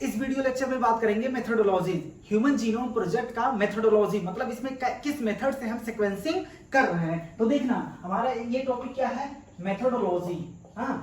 इस video lecture में बात करेंगे मेथोडोलॉजी, ह्यूमन जीनोम प्रोजेक्ट का मेथोडोलॉजी, मतलब इसमें किस मेथड से हम सीक्वेंसिंग कर रहे हैं। तो देखना हमारा ये टॉपिक क्या है, मेथोडोलॉजी। हाँ,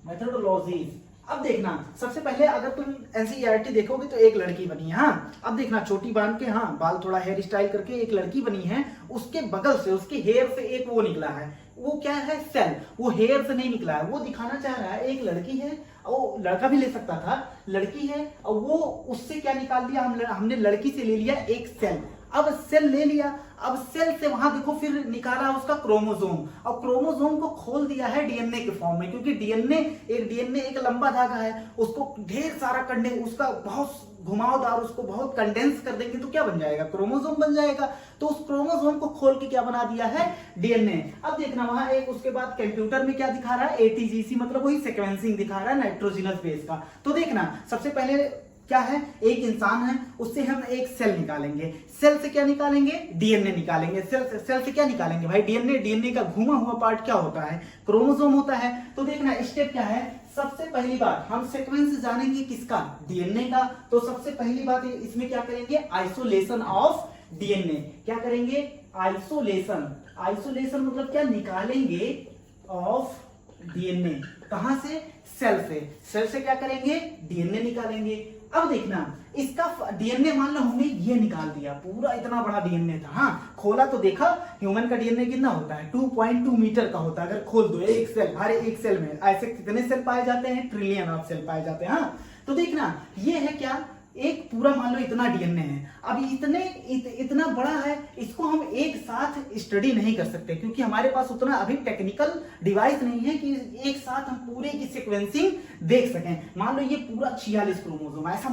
मेथोडोलॉजी। अब देखना सबसे पहले अगर तुम एनसीईआरटी देखोगे तो एक लड़की बनी है। हाँ, अब देखना चोटी बांध के, हाँ बाल थोड़ा हेयर स्टाइल करके एक लड़की बनी है, उसके बगल से उसके हेयर से एक वो निकला है, वो क्या है, सेल। वो हेयर से नहीं निकला है, वो दिखाना चाह रहा है एक लड़की है, वो लड़का भी ले सकता था, लड़की है और वो उससे क्या निकाल लिया, हमने लड़की से ले लिया एक सेल। अब सेल ले लिया, अब सेल से वहां देखो फिर निकाला उसका क्रोमोसोम, और क्रोमोसोम को खोल दिया है डीएनए के फॉर्म में, क्योंकि डीएनए एक लंबा धागा है, उसको ढेर सारा कंडेंस, उसका बहुत घुमावदार, उसको बहुत कंडेंस कर देंगे तो क्या बन जाएगा, क्रोमोसोम बन जाएगा। तो उस क्रोमोसोम को खोल के क्या बना दिया है, डीएनए। अब देखना वहां एक उसके बाद कंप्यूटर में क्या दिखा रहा है, एटीजीसी, मतलब वही सीक्वेंसिंग दिखा रहा है नाइट्रोजनस बेस का। तो देखना सबसे पहले क्या है, एक इंसान है, उससे हम एक सेल निकालेंगे, सेल से क्या निकालेंगे, डीएनए निकालेंगे। सेल से क्या निकालेंगे भाई, डीएनए। डीएनए का घुमा हुआ पार्ट क्या होता है, क्रोमोसोम होता है। तो देखना स्टेप क्या है, सबसे पहली बात हम सीक्वेंस जानेंगे किसका, डीएनए का। तो सबसे पहली बात इसमें क्या करेंगे, आइसोलेशन ऑफ डीएनए। क्या करेंगे, आइसोलेशन। आइसोलेशन मतलब क्या, निकालेंगे ऑफ डीएनए। कहां से, सेल से। सेल से क्या करेंगे, डीएनए निकालेंगे। अब देखना इसका डीएनए, मान लो हमने ये निकाल दिया, पूरा इतना बड़ा डीएनए था। हाँ, खोला तो देखा ह्यूमन का डीएनए कितना होता है, 2.2 मीटर का होता है। अगर खोल दो एक सेल, हर एक सेल में ऐसे कितने सेल पाए जाते हैं, ट्रिलियन ऑफ सेल पाए जाते हैं। हाँ, तो देखना ये है क्या, एक पूरा मान लो इतना डीएनए है। अब इतना बड़ा है, इसको हम एक साथ स्टडी नहीं कर सकते, क्योंकि हमारे पास उतना अभी टेक्निकल डिवाइस नहीं है कि एक साथ हम पूरे की सीक्वेंसिंग देख सकें। मान लो ये पूरा 46 क्रोमोसोम, ऐसा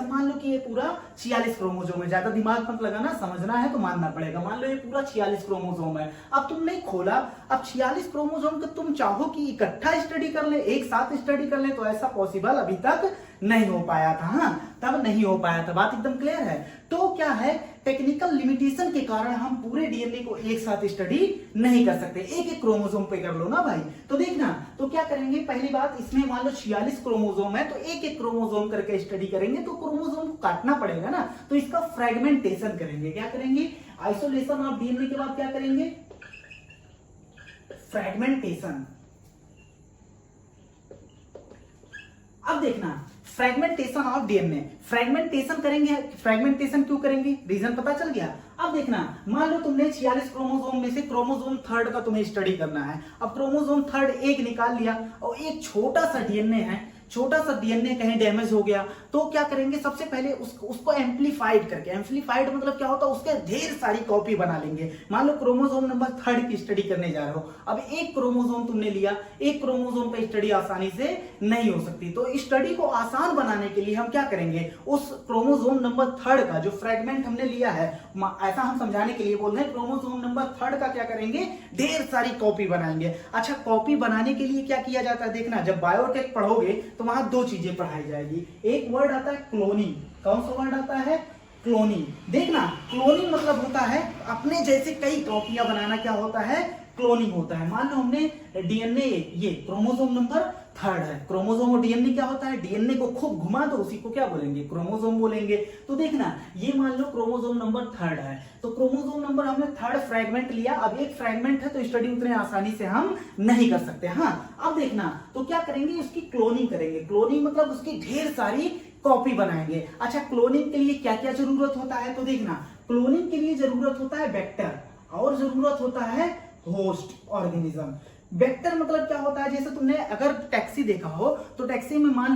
मान लो कि ये पूरा 46 क्रोमोसोम है। ज्यादा दिमाग मत लगाना, समझना है तो मानना पड़ेगा। मान लो ये पूरा 46 क्रोमोसोम है। अब तुमने खोला, अब 46 क्रोमोसोम को तुम चाहो कि इकट्ठा स्टडी कर ले, एक साथ स्टडी कर ले, तो ऐसा पॉसिबल अभी तक नहीं हो पाया था। हाँ, तब नहीं हो पाया था, बात एकदम क्लियर है। तो क्या है, टेक्निकल लिमिटेशन के कारण हम पूरे डीएनए को एक साथ स्टडी नहीं कर सकते, एक एक क्रोमोसोम पे कर लो ना भाई। तो देखना, तो क्या करेंगे, पहली बात इसमें मान लो 46 क्रोमोसोम है, तो एक एक क्रोमोसोम करके स्टडी करेंगे, तो क्रोमोसोम को काटना पड़ेगा ना, तो इसका फ्रेगमेंटेशन करेंगे। क्या करेंगे, आइसोलेशन ऑफ डीएनए के बाद क्या करेंगे, फ्रेगमेंटेशन। अब देखना फ्रेगमेंटेशन ऑफ डीएनए, फ्रेगमेंटेशन करेंगे। फ्रेगमेंटेशन क्यों करेंगे, रीजन पता चल गया। अब देखना, मान लो तुमने 46 क्रोमोसोम में से क्रोमोसोम थर्ड का तुम्हें स्टडी करना है। अब क्रोमोसोम थर्ड एक निकाल लिया, और एक छोटा सा डीएनए है, छोटा सा डीएनए कहीं डैमेज हो गया, तो क्या करेंगे, सबसे पहले उसको एम्पलीफाइड करके, एम्पलीफाइड मतलब क्या होता है, उसके ढेर सारी कॉपी बना लेंगे। मान लो क्रोमोसोम नंबर थर्ड की स्टडी करने जा रहे हो, अब एक क्रोमोसोम तुमने लिया, एक क्रोमोसोम पे स्टडी आसानी से नहीं हो सकती, तो स्टडी को आसान बनाने के लिए हम क्या करेंगे, उस क्रोमोसोम नंबर थर्ड का जो फ्रेगमेंट हमने लिया है, ऐसा हम समझाने के लिए बोल रहे हैं, क्रोमोसोम नंबर थर्ड का क्या करेंगे, ढेर सारी कॉपी बनाएंगे। अच्छा, कॉपी बनाने के लिए क्या किया जाता है, देखना जब बायोटेक पढ़ोगे तो वहां दो चीजें पढ़ाई जाएगी। एक वर्ड आता है क्लोनिंग। कौन सा वर्ड आता है, क्लोनिंग। देखना क्लोनिंग मतलब होता है अपने जैसे कई कॉपियां बनाना, क्या होता है, क्लोनिंग होता है। मान लो हमने डीएनए, ये क्रोमोसोम नंबर थर्ड है, क्रोमोसोम और डीएनए क्या होता है, डीएनए को खूब घुमा दो, उसी को क्या बोलेंगे, क्रोमोसोम बोलेंगे। तो देखना ये मान लो क्रोमोसोम नंबर थर्ड है, तो क्रोमोसोम नंबर हमने थर्ड फ्रेगमेंट लिया। अब एक फ्रेगमेंट है तो स्टडी उतने आसानी से हम नहीं कर सकते। हाँ, अब देखना तो क्या करेंगे, उसकी क्लोनिंग करेंगे। क्लोनिंग मतलब उसकी ढेर सारी कॉपी बनाएंगे। अच्छा, क्लोनिंग के लिए क्या क्या जरूरत होता है, तो देखना क्लोनिंग के लिए जरूरत होता है वेक्टर, और जरूरत होता है होस्ट ऑर्गेनिज्म। वेक्टर मतलब क्या होता है, जैसे तुमने अगर टैक्सी देखा हो, तो टैक्सी में मान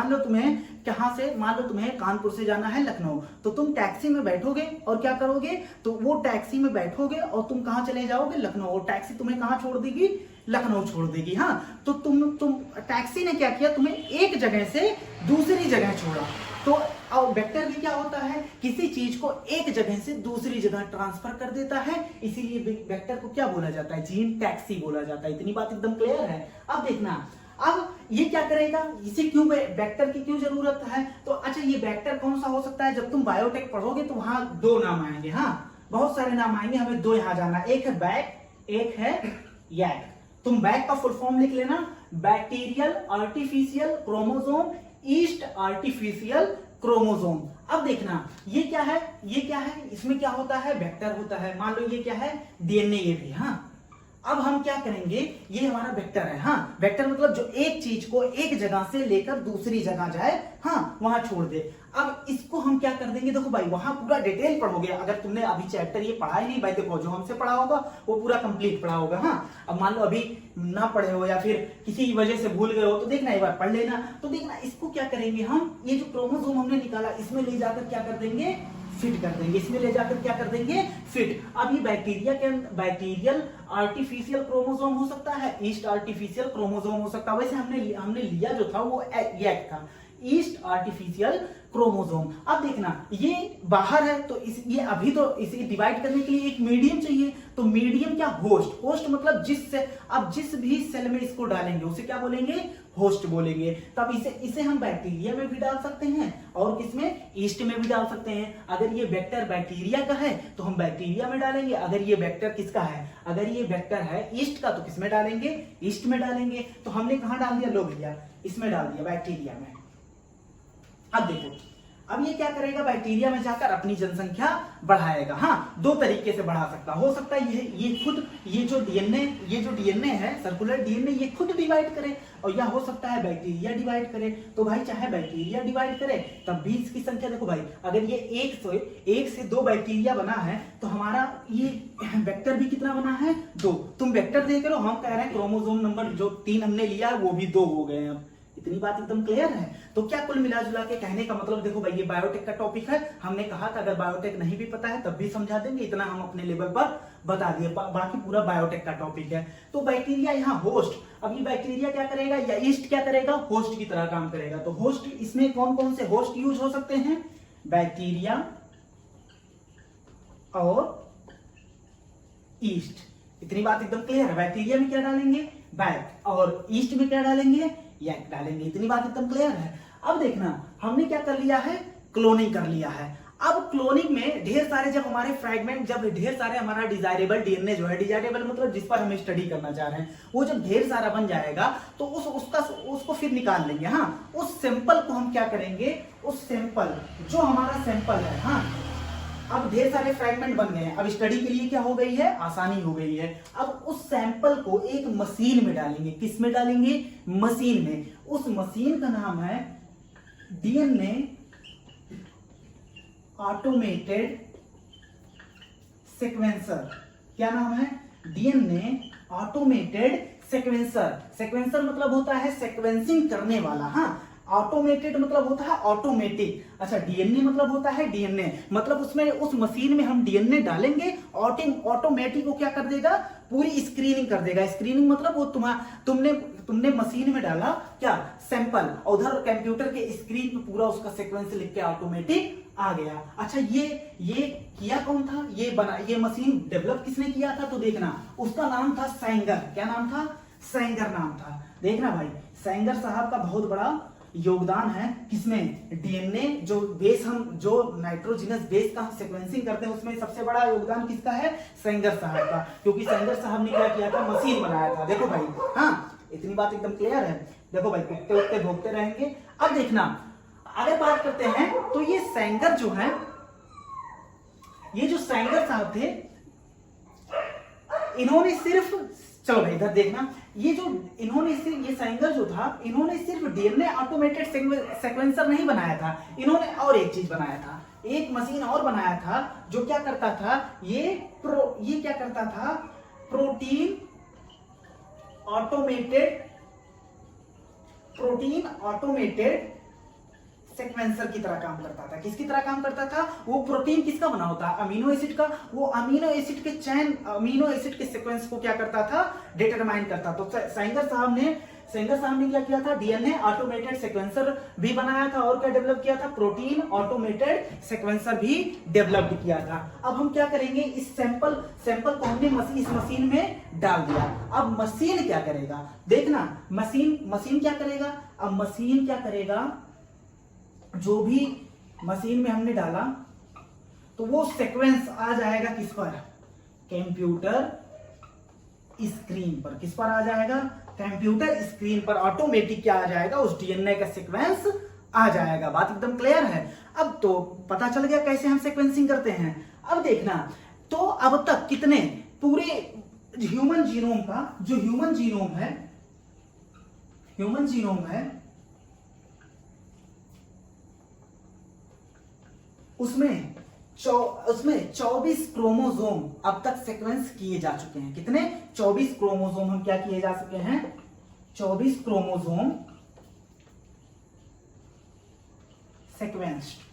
लो तुम्हें कहां से, मान लो तुम्हें कानपुर से जाना है लखनऊ, तो तुम टैक्सी में बैठोगे और क्या करोगे, तो वो टैक्सी में बैठोगे और तुम कहां चले जाओगे, लखनऊ, और टैक्सी तुम्हें कहां छोड़ देगी, लखनऊ छोड़ देगी। हाँ, तो तुम टैक्सी ने क्या किया, तुम्हें एक जगह से दूसरी जगह छोड़ा। तो वेक्टर भी क्या होता है, किसी चीज को एक जगह से दूसरी जगह ट्रांसफर कर देता है, इसीलिए वेक्टर को क्या बोला जाता है, जीन टैक्सी बोला जाता है। इतनी बात एकदम क्लियर है। अब देखना, अब ये क्या करेगा, इसे क्यों, वेक्टर की क्यों जरूरत है, तो अच्छा ये वेक्टर कौन सा हो सकता है, जब तुम बायोटेक पढ़ोगे तो वहां दो नाम आएंगे। हाँ, बहुत सारे नाम आएंगे, हमें दो यहां जाना, एक है बैक, एक है यैक। तुम बैक का फुल फॉर्म लिख लेना, bacterial artificial chromosome yeast artificial chromosome. अब देखना ये क्या है, ये क्या है, इसमें क्या होता है, वेक्टर होता है। मान लो ये क्या है, डीएनए ये भी। हाँ, अब हम क्या करेंगे, ये हमारा वेक्टर है। हाँ, वेक्टर मतलब जो एक चीज को एक जगह से लेकर दूसरी जगह जाए, हाँ, वहां छोड़ दे। अब इसको हम क्या कर देंगे, देखो भाई वहां पूरा डिटेल पढ़ोगे। अगर तुमने अभी चैप्टर ये पढ़ा ही नहीं भाई, देखो जो हमसे पढ़ा होगा वो पूरा कंप्लीट पढ़ा होगा। हाँ, अब मान लो अभी ना पढ़े हो या फिर किसी वजह से भूल गए हो तो देखना, एक बार पढ़ लेना। तो देखना इसको क्या करेंगे हम, ये जो क्रोमोसोम हमने निकाला इसमें ले जाकर क्या कर देंगे, फिट कर देंगे। इसमें ले जाकर क्या कर देंगे, फिट। अब ये बैक्टीरिया के बैक्टीरियल आर्टिफिशियल क्रोमोसोम हो सकता है, ईस्ट आर्टिफिशियल क्रोमोसोम हो सकता है। वैसे हमने लिया जो था वो ये था, ईस्ट आर्टिफिशियल क्रोमोसोम। अब देखना ये बाहर है तो ये अभी तो इसे डिवाइड करने के लिए एक मीडियम चाहिए। तो मीडियम क्या, होस्ट। होस्ट मतलब जिस भी सेल में इसको डालेंगे उसे क्या बोलेंगे, होस्ट बोलेंगे। तब इसे हम बैक्टीरिया में भी डाल सकते हैं और किसमें, ईस्ट में भी डाल सकते हैं। अगर ये वेक्टर बैक्टीरिया का है तो हम बैक्टीरिया में डालेंगे। अगर ये वेक्टर किसका है, अगर ये वेक्टर है ईस्ट का तो किसमें डालेंगे, ईस्ट में डालेंगे। तो हमने कहां डाल दिया, लो भैया इसमें डाल दिया, बैक्टीरिया में। अब देखो, अब ये क्या करेगा, बैक्टीरिया में जाकर अपनी जनसंख्या बढ़ाएगा। हाँ, दो तरीके से बढ़ा सकता हो सकता है ये खुद ये जो डीएनए है, सर्कुलर डीएनए, ये खुद डिवाइड करे, और या हो सकता है बैक्टीरिया डिवाइड करे। तो भाई चाहे बैक्टीरिया डिवाइड करे तब भी इसकी संख्या देखो भाई, अगर ये एक से दो बैक्टीरिया बना है तो हमारा ये वेक्टर भी कितना बना है, 2। तुम वेक्टर देख लो, हम कह रहे हैं क्रोमोसोम नंबर जो 3 हमने लिया वो भी 2 हो गए। अब इतनी बात एकदम क्लियर है। तो क्या कुल मिला जुला के कहने का मतलब, देखो भाई ये बायोटेक का टॉपिक है। हमने कहा था अगर बायोटेक नहीं भी पता है तब भी समझा देंगे, इतना हम अपने लेवल पर बता दिए। बाकी पूरा बायोटेक का टॉपिक है। तो बैक्टीरिया यहाँ होस्ट, अब ये बैक्टीरिया क्या करेगा या ईस्ट क्या करेगा, होस्ट की तरह काम करेगा। तो होस्ट, इसमें कौन कौन से होस्ट यूज हो सकते हैं, बैक्टीरिया और ईस्ट। इतनी बात एकदम क्लियर है। बैक्टीरिया में क्या डालेंगे, बैक, और ईस्ट में क्या डालेंगे, यक डालेंगे। इतनी बात एकदम क्लियर है। अब देखना हमने क्या कर लिया है, क्लोनिंग कर लिया है। अब क्लोनिंग में ढेर सारे जब हमारे फ्रैगमेंट, जब ढेर सारे हमारा डिजायरेबल डीएनए जो है, डिजायरेबल मतलब जिस पर हम स्टडी करना चाह रहे हैं, वो जब ढेर सारा बन जाएगा तो उसको फिर निकाल लेंगे। हाँ, उस सैंपल को हम क्या करेंगे, उस सैंपल जो हमारा सैंपल है, हाँ, अब ढेर सारे फ्रैगमेंट बन गए हैं। अब स्टडी के लिए क्या हो गई है, आसानी हो गई है। अब उस सैंपल को एक मशीन में डालेंगे। किस में डालेंगे, मशीन में। उस मशीन का नाम है डीएनए ऑटोमेटेड सीक्वेंसर। क्या नाम है, डीएनए ऑटोमेटेड सीक्वेंसर। सीक्वेंसर मतलब होता है सीक्वेंसिंग करने वाला। हाँ, ऑटोमेटेड मतलब होता है ऑटोमेटिक। अच्छा, डीएनए मतलब होता है डीएनए मतलब उसमें, उस मशीन में हम डीएनए डालेंगे, ऑटोमेटिक को क्या कर देगा, पूरी स्क्रीनिंग कर देगा। स्क्रीनिंग मतलब वो तुमने मशीन में डाला क्या, सैंपल, और उधर कंप्यूटर के स्क्रीन पे पूरा उसका सीक्वेंस लिख के ऑटोमेटिक आ गया। अच्छा, ये किया कौन था, ये मशीन डेवलप किसने किया था, तो देखना उसका नाम था सैंगर। क्या नाम था, सैंगर नाम था। देखना भाई, सैंगर साहब का बहुत बड़ा योगदान है किसमें, डीएनए जो बेस, हम जो नाइट्रोजिनस बेस का हम सीक्वेंसिंग करते हैं उसमें सबसे बड़ा योगदान किसका है, सैंगर साहब का। क्योंकि सैंगर साहब ने क्या किया था, मशीन बनाया था। देखो भाई, हाँ, इतनी बात एकदम क्लियर है। देखो भाई, कुत्ते उत्ते भोगते रहेंगे। अब देखना, अगर बात करते हैं तो ये सैंगर जो है, ये जो सैंगर साहब थे, इन्होंने सिर्फ, चलो भाई इधर देखना, ये सैंगर जो था, इन्होंने सिर्फ डीएनए ऑटोमेटेड सीक्वेंसर नहीं बनाया था, इन्होंने और एक चीज बनाया था, एक मशीन और बनाया था जो क्या करता था, ये क्या करता था, प्रोटीन ऑटोमेटेड सीक्वेंसर की तरह काम करता था। किसकी तरह काम करता था, वो प्रोटीन किसका बना होता है, अमीनो एसिड का। वो अमीनो एसिड के चैन, अमीनो एसिड के सीक्वेंस को क्या करता था, डिटरमाइन करता। तो सैंगर साहब ने क्या किया था, डीएनए ऑटोमेटेड सीक्वेंसर भी बनाया था, और क्या डेवलप किया था, प्रोटीन ऑटोमेटेड सीक्वेंसर भी डेवलप किया था। अब हम क्या करेंगे, इस सैंपल को हमने इस मशीन में डाल दिया। अब मशीन क्या करेगा, देखना, मशीन क्या करेगा, अब मशीन क्या करेगा, जो भी मशीन में हमने डाला तो वो सीक्वेंस आ जाएगा किस पर, कंप्यूटर स्क्रीन पर। किस पर आ जाएगा, कंप्यूटर स्क्रीन पर ऑटोमेटिक क्या आ जाएगा, उस डीएनए का सीक्वेंस आ जाएगा। बात एकदम क्लियर है। अब तो पता चल गया कैसे हम सीक्वेंसिंग करते हैं। अब देखना, तो अब तक कितने पूरे ह्यूमन जीनोम का जो ह्यूमन जीनोम है उसमें 24 क्रोमोसोम अब तक सीक्वेंस किए जा चुके हैं। कितने? 24 क्रोमोसोम हम क्या किए जा चुके हैं? 24 क्रोमोसोम सीक्वेंस्ड।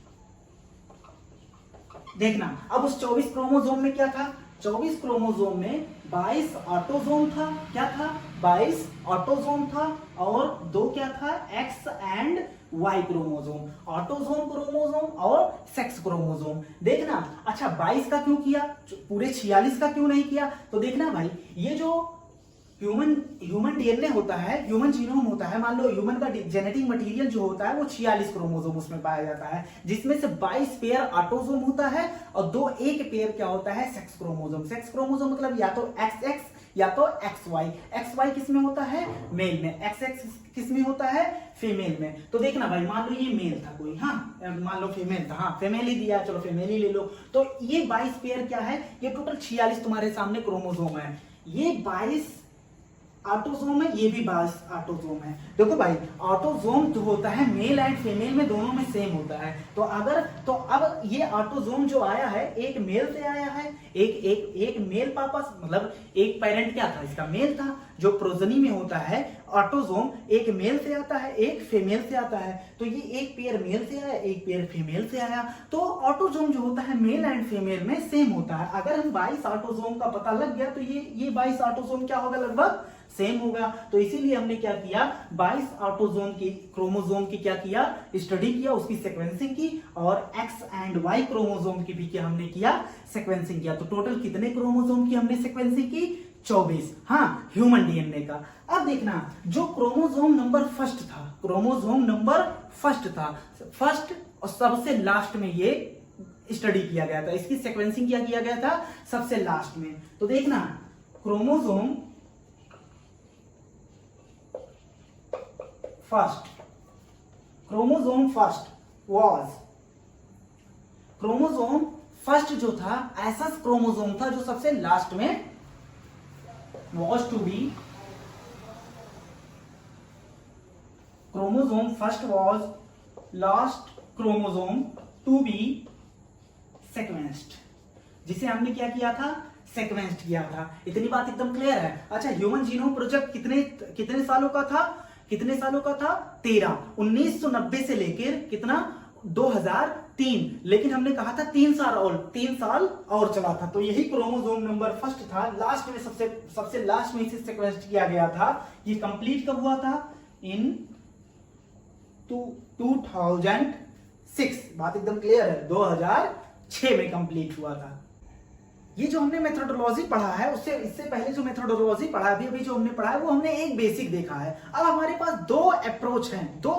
देखना, अब उस 24 क्रोमोसोम में क्या था? 24 क्रोमोसोम में 22 ऑटोसोम था। क्या था? 22 ऑटोसोम था और 2 क्या था? X and Y chromosome, autosome chromosome और सेक्स क्रोमोसोम। देखना, अच्छा 22 का क्यों किया, पूरे 46 का क्यों नहीं किया? तो देखना भाई, ये जो ह्यूमन डीएनए होता है, ह्यूमन जीनोम होता है, मान लो ह्यूमन का जेनेटिक मटेरियल जो होता है वो 46 क्रोमोसोम उसमें पाया जाता है, जिसमें से 22 पेयर ऑटोसोम होता है और एक पेयर क्या होता है? Sex chromosome. सेक्स क्रोमोसोम मतलब या तो XX या तो XY। XY किस में होता है? मेल में। XX किस में होता है? फीमेल में। तो देखना भाई, मान लो ये मेल था कोई, हाँ मान लो फीमेल था, हाँ फीमेल ही दिया, चलो फीमेल ही ले लो। तो ये 22 पेयर क्या है? ये टोटल 46 तुम्हारे सामने क्रोमोसोम है। ये 22 ऑटोसोम है, ये भी 22 ऑटोसोम है। देखो भाई, ऑटोसोम जो होता है मेल एंड फीमेल में दोनों में सेम होता है। तो अब ये ऑटोसोम जो आया है एक मेल से आया है, एक मेल पापा, मतलब एक पेरेंट क्या था इसका? मेल था। जो प्रोजनी में होता है ऑटोसोम एक मेल से आता है, एक फीमेल से आता है। तो ये एक पेयर मेल से आया, एक पेयर फीमेल से आया। तो ऑटोसोम जो होता है मेल एंड फीमेल में सेम होता है। अगर हम 22 ऑटोसोम का पता लग गया तो ये 22 ऑटोसोम क्या होगा? लगभग सेम होगा। तो इसीलिए हमने क्या किया? 22 ऑटोसोम की क्रोमोसोम की क्या किया? स्टडी किया, उसकी सीक्वेंसिंग की, और एक्स एंड वाई क्रोमोसोम की भी क्या हमने किया? सीक्वेंसिंग किया। तो टोटल कितने क्रोमोसोम की हमने सीक्वेंसिंग की? 24। हाँ, ह्यूमन डीएनए का। अब देखना, जो क्रोमोसोम नंबर फर्स्ट था, क्रोमोसोम नंबर फर्स्ट और सबसे लास्ट में ये स्टडी किया गया था, इसकी सीक्वेंसिंग क्या किया गया था? सबसे लास्ट में। तो देखना, क्रोमोसोम क्रोमोसोम फर्स्ट जो था ऐसा क्रोमोसोम था जो सबसे लास्ट में chromosome first was last chromosome to be sequenced, जिसे हमने क्या किया था? सीक्वेंस्ड किया था। इतनी बात एकदम क्लियर है। अच्छा, ह्यूमन जीनोम प्रोजेक्ट कितने सालों का था? 13। 1990 से लेकर कितना? 2003। लेकिन हमने कहा था 3 साल और चला था। तो यही क्रोमोसोम नंबर फर्स्ट था, लास्ट में सबसे लास्ट में इसे सीक्वेंस किया गया था। ये कंप्लीट कब हुआ था? इन 2006। बात एकदम क्लियर है, 2006 में कंप्लीट हुआ था। ये जो हमने मेथोडोलॉजी पढ़ा है, उससे इससे पहले जो मेथोडोलॉजी पढ़ा है, अभी जो हमने पढ़ा है वो हमने एक बेसिक देखा है। अब हमारे पास 2 अप्रोच हैं, दो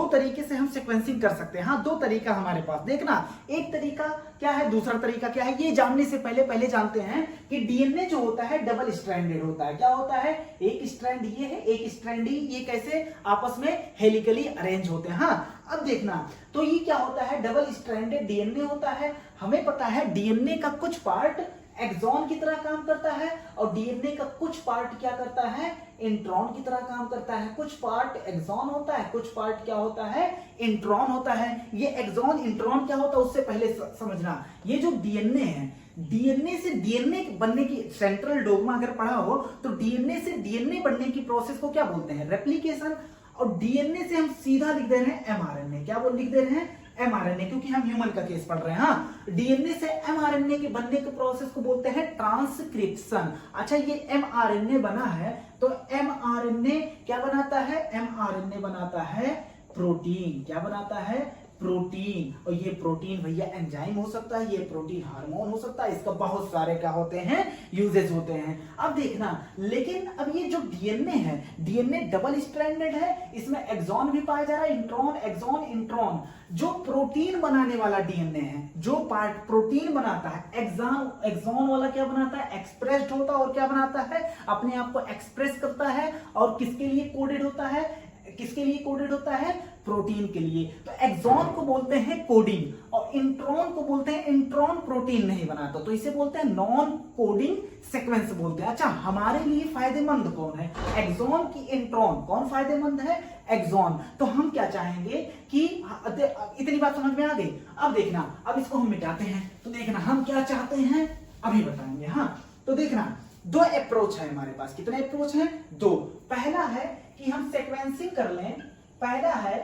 तरीके से हम सीक्वेंसिंग कर सकते हैं। हाँ, 2 तरीका हमारे पास। देखना, एक तरीका क्या है, दूसरा तरीका क्या है, ये जानने से पहले जानते हैं कि डीएनए जो होता है डबल स्ट्रैंडेड होता है। क्या होता है? एक स्ट्रैंड ये है, एक स्ट्रैंड ये कैसे आपस में हेलिकली अरेंज होते हैं। हाँ, अब देखना, तो ये क्या होता है? डबल स्ट्रैंडेड डीएनए होता है। हमें पता है डीएनए का कुछ पार्ट एक्सॉन की तरह काम करता है और डीएनए का कुछ पार्ट क्या करता है? इंट्रॉन की तरह काम करता है। कुछ पार्ट एक्सॉन होता है, कुछ पार्ट क्या होता है? इंट्रॉन होता है। ये एक्सॉन इंट्रॉन क्या होता है उससे पहले समझना, ये जो डीएनए है, डीएनए से डीएनए बनने की सेंट्रल डोग्मा अगर पढ़ा हो तो डीएनए से डीएनए बनने की प्रोसेस को क्या बोलते हैं? रेप्लिकेशन। और डीएनए से हम सीधा लिख दे रहे हैं एमआरएनए। क्या लिख दे रहे हैं? एमआरएनए, क्योंकि हम ह्यूमन का केस पढ़ रहे हैं। हाँ, डीएनए से एमआरएनए के बनने के प्रोसेस को बोलते हैं ट्रांसक्रिप्शन। अच्छा, ये एमआरएनए बना है तो एमआरएनए क्या बनाता है? एमआरएनए बनाता है प्रोटीन। क्या बनाता है? प्रोटीन। और ये प्रोटीन भैया एंजाइम हो सकता है, ये प्रोटीन हार्मोन हो सकता है, इसका बहुत सारे क्या होते हैं? यूजेस होते हैं। अब देखना, लेकिन अब ये जो डीएनए है, डीएनए डबल स्ट्रैंडेड है, इसमें एक्सॉन भी पाया जा रहा है, इंट्रॉन, एक्सॉन, इंट्रॉन। जो प्रोटीन बनाने वाला डीएनए है, जो पार्ट प्रोटीन बनाता है, एक्सॉन वाला क्या बनाता है? एक्सप्रेस्ड होता है। और क्या बनाता है? अपने आप को एक्सप्रेस करता है। और किसके लिए कोडेड होता है? किसके लिए कोडेड होता है? प्रोटीन के लिए। तो एक्सॉन को बोलते हैं कोडिंग और इंट्रॉन को बोलते हैं इंट्रॉन प्रोटीन नहीं बनाता, तो इसे बोलते हैं नॉन कोडिंग सीक्वेंस बोलते हैं। अच्छा, हमारे लिए फायदेमंद कौन है? एक्सॉन की इंट्रॉन? कौन फायदेमंद है? एक्सॉन। तो हम क्या चाहेंगे कि इतनी बात समझ में आ गई। अब देखना, अब इसको हम मिटाते हैं, तो देखना हम क्या चाहते हैं अभी बताएंगे। हाँ, तो देखना दो अप्रोच है हमारे पास। कितने अप्रोच हैं? दो। पहला है कि हम सीक्वेंसिंग कर लें। पहला है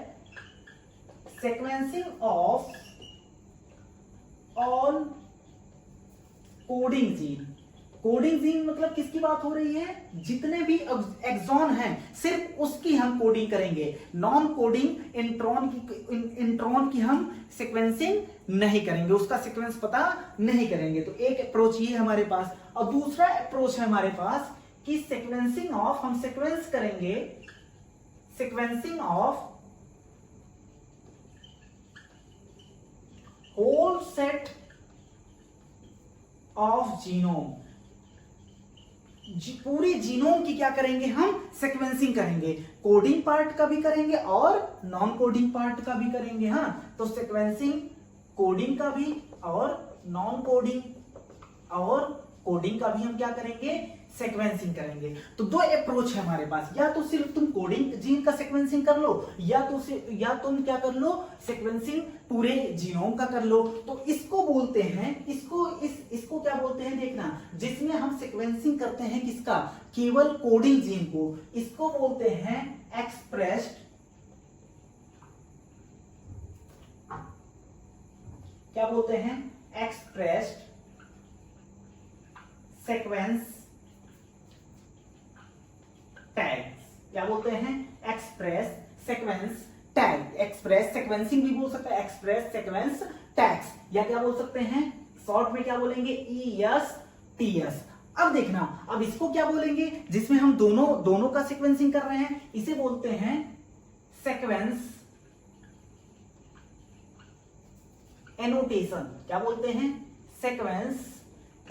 sequencing of all coding gene. Coding gene मतलब किसकी बात हो रही है? जितने भी एक्सॉन हैं सिर्फ उसकी हम कोडिंग करेंगे। नॉन कोडिंग इंट्रॉन की हम सीक्वेंसिंग नहीं करेंगे, उसका सीक्वेंस पता नहीं करेंगे। तो एक अप्रोच ये है हमारे पास। और दूसरा अप्रोच है हमारे पास कि सीक्वेंसिंग ऑफ, हम सीक्वेंस करेंगे sequencing of whole set of genome. पूरे जीनोम की क्या करेंगे? हम सीक्वेंसिंग करेंगे। कोडिंग पार्ट का भी करेंगे और नॉन कोडिंग पार्ट का भी करेंगे। हाँ, तो सीक्वेंसिंग कोडिंग का भी और नॉन कोडिंग और कोडिंग का भी हम क्या करेंगे? सीक्वेंसिंग करेंगे। तो दो अप्रोच है हमारे पास, या तो सिर्फ तुम कोडिंग जीन का सीक्वेंसिंग कर लो, या तुम क्या कर लो? सीक्वेंसिंग पूरे जीनोम का कर लो। तो इसको बोलते हैं, इसको क्या बोलते हैं? देखना, जिसमें हम सीक्वेंसिंग करते हैं किसका? केवल कोडिंग जीन को, इसको बोलते हैं एक्सप्रेस्ड, क्या बोलते हैं? Expressed sequence tags. क्या बोलते हैं? Express sequence tag. Express sequencing भी बोल सकते हैं, एक्सप्रेस सीक्वेंस टैग्स, या क्या बोल सकते हैं? शॉर्ट में क्या बोलेंगे? ESTS। अब देखना, अब इसको क्या बोलेंगे? जिसमें हम दोनों का सीक्वेंसिंग कर रहे हैं, इसे बोलते हैं सीक्वेंस एनोटेशन। क्या बोलते हैं? Sequence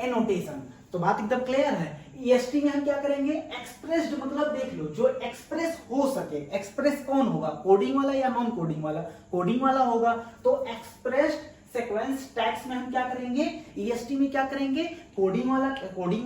annotation. तो बात एकदम क्लियर है। EST में हम क्या करेंगे? एक्सप्रेस्ड मतलब देख लो, जो एक्सप्रेस हो सके। एक्सप्रेस कौन होगा? कोडिंग वाला या नॉन कोडिंग वाला? कोडिंग वाला होगा। तो एक्सप्रेस्ड सीक्वेंस टैग्स में हम क्या करेंगे? EST में क्या करेंगे? कोडिंग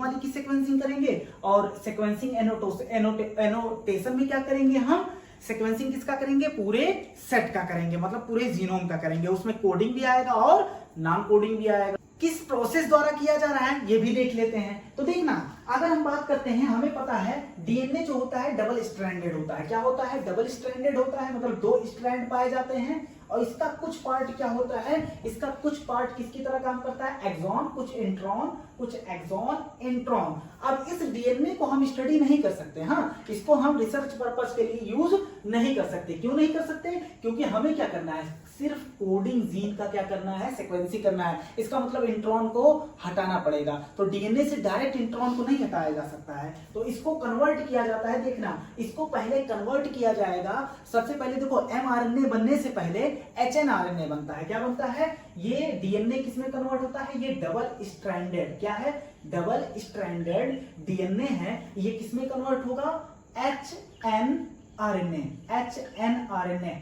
वाली की सीक्वेंसिंग करेंगे। और सीक्वेंसिंग एनोटेशन में क्या करेंगे? हम सीक्वेंसिंग किसका करेंगे? पूरे सेट का करेंगे, मतलब पूरे जीनोम का करेंगे। उसमें कोडिंग भी आएगा और नॉन कोडिंग भी आएगा। किस प्रोसेस द्वारा किया जा रहा है ये भी देख लेते हैं। तो देखना, अगर हम बात करते हैं, हमें पता है डीएनए जो होता है डबल स्ट्रैंडेड होता है। क्या होता है? डबल स्ट्रैंडेड होता है, मतलब दो स्ट्रैंड पाए जाते हैं। और इसका कुछ पार्ट क्या होता है? इसका कुछ पार्ट किसकी तरह काम करता है? एक्सॉन, कुछ इंट्रॉन, कुछ एक्सॉन इंट्रॉन। अब इस डीएनए को हम स्टडी नहीं कर सकते। हाँ, इसको हम रिसर्च पर्पस के लिए यूज नहीं कर सकते। क्यों नहीं कर सकते? क्योंकि हमें क्या करना है? सिर्फ कोडिंग जीन का क्या करना है? सीक्वेंसिंग करना है। इसका मतलब इंट्रॉन को हटाना पड़ेगा। तो डीएनए से डायरेक्ट इंट्रॉन को नहीं हटाया जा सकता है, तो इसको कन्वर्ट किया जाता है। देखना, इसको पहले कन्वर्ट किया जाएगा। सबसे पहले देखो, mRNA बनने से पहले hnRNA बनता है। क्या बनता है? ये डीएनए किसमें कन्वर्ट होता है? ये डबल स्ट्रैंडेड, क्या है? डबल स्ट्रैंडेड डीएनए है। ये किसमें कन्वर्ट होगा? HNRNA,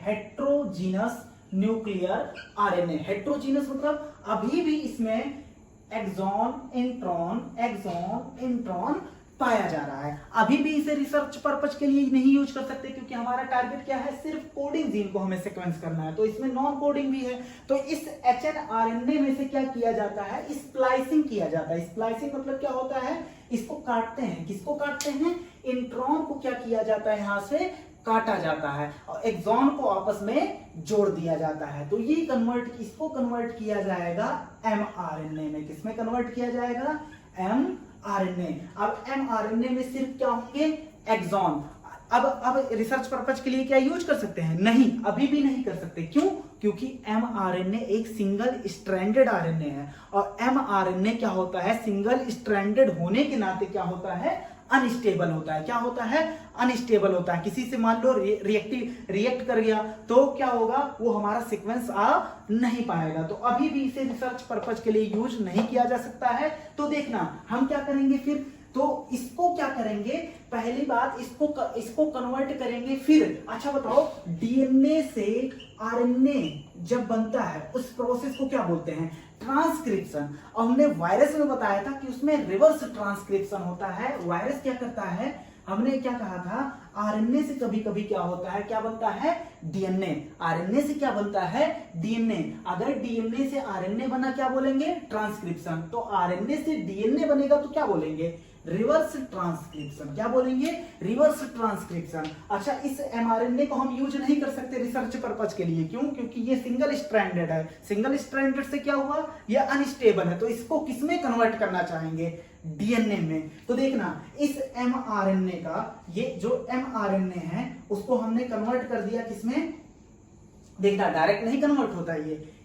heterogeneous nuclear RNA. Heterogeneous मतलब अभी भी इसमें एक्सॉन इंट्रॉन पाया जा रहा है। अभी भी इसे रिसर्च पर्पस के लिए नहीं यूज कर सकते, क्योंकि हमारा टारगेट क्या है? सिर्फ कोडिंग जीन को हमें सीक्वेंस करना है। तो इसमें नॉन कोडिंग भी है। तो इस HNRNA में से क्या किया जाता है? स्प्लाइसिंग किया जाता है। स्प्लाइसिंग मतलब क्या होता है? इसको काटते हैं। किसको काटते हैं? इंट्रॉन को क्या किया जाता है? यहां से काटा जाता है और एक्सॉन को आपस में जोड़ दिया जाता है। तो ये इसको कन्वर्ट किया जाएगा mRNA में। किसमें कन्वर्ट किया जाएगा? mRNA। अब mRNA में सिर्फ क्या होंगे? एक्सॉन। अब रिसर्च पर्पज के लिए क्या यूज कर सकते हैं? नहीं, अभी भी नहीं कर सकते। क्यों? क्योंकि mRNA एक सिंगल स्ट्रैंडेड आरएनए है और mRNA क्या होता है? सिंगल स्ट्रैंडेड होने के नाते क्या होता है? अनस्टेबल होता है। क्या होता है? अनस्टेबल होता है। किसी से मान लो रिएक्ट कर गया तो क्या होगा? वो हमारा सीक्वेंस आ नहीं पाएगा। तो अभी भी इसे रिसर्च पर्पज के लिए यूज नहीं किया जा सकता है। तो देखना, हम क्या करेंगे फिर? तो इसको क्या करेंगे, पहली बात इसको कन्वर्ट करेंगे। फिर अच्छा बताओ, डीएनए से आरएनए जब बनता है उस प्रोसेस को क्या बोलते हैं, ट्रांसक्रिप्शन। और हमने वायरस में बताया था कि उसमें रिवर्स ट्रांसक्रिप्शन होता है। वायरस क्या करता है, हमने क्या कहा था, आरएनए से कभी कभी क्या होता है, क्या बनता है, डीएनए। आरएनए से क्या बनता है, डीएनए। अगर डीएनए से आरएनए बना क्या बोलेंगे, ट्रांसक्रिप्शन। तो आरएनए से डीएनए बनेगा तो क्या बोलेंगे, रिवर्स ट्रांसक्रिप्शन। क्या बोलेंगे, रिवर्स ट्रांसक्रिप्शन। अच्छा, इस एमआरएनए को हम यूज नहीं कर सकते रिसर्च पर्पज के लिए, क्यों, क्योंकि ये सिंगल स्ट्रैंडेड है। सिंगल स्ट्रैंडेड से क्या हुआ, ये अनस्टेबल है। तो इसको किसमें कन्वर्ट करना चाहेंगे, डीएनए में। तो देखना, इस एमआरएनए का, ये जो एमआरएनए है उसको हमने कन्वर्ट कर दिया किसमें, देखना डायरेक्ट नहीं कन्वर्ट होता ये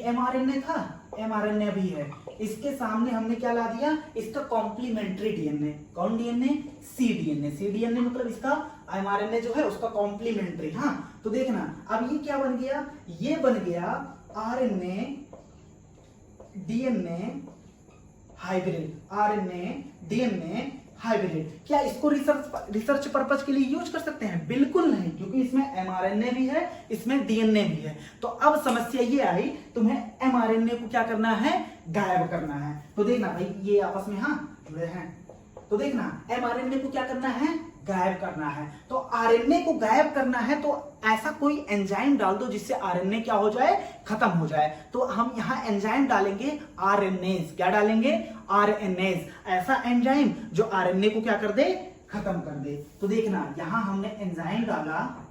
एमआरएनए था, एमआरएनए भी है, इसके सामने हमने क्या ला दिया, इसका कॉम्प्लीमेंट्री डीएनए। कौन डीएनए, सी डीएनए। सी डीएनए मतलब इसका एमआरएनए जो है उसका कॉम्प्लीमेंट्री। हाँ, तो देखना अब ये क्या बन गया, ये बन गया RNA DNA hybrid. RNA DNA hybrid. क्या इसको रिसर्च पर्पज के लिए यूज कर सकते हैं, बिल्कुल नहीं, क्योंकि इसमें एमआरएनए भी है, इसमें डीएनए भी है। तो अब समस्या ये आई, तुम्हें एमआरएनए को क्या करना है, गायब करना है। तो देखना भाई, ये आपस में हाँ जुड़े हैं। तो देखना, एमआरएनए को क्या करना है, गायब करना है। तो आरएनए को गायब करना है तो ऐसा कोई एंजाइम डाल दो जिससे आरएनए क्या हो जाए, खत्म हो जाए। तो हम यहां एंजाइम डालेंगे आरएनएज। क्या डालेंगे, आरएनएज। ऐसा एंजाइम जो आरएनए को क्या कर दे, खत्म कर दे। तो देखना, यहां हमने एंजाइम डाला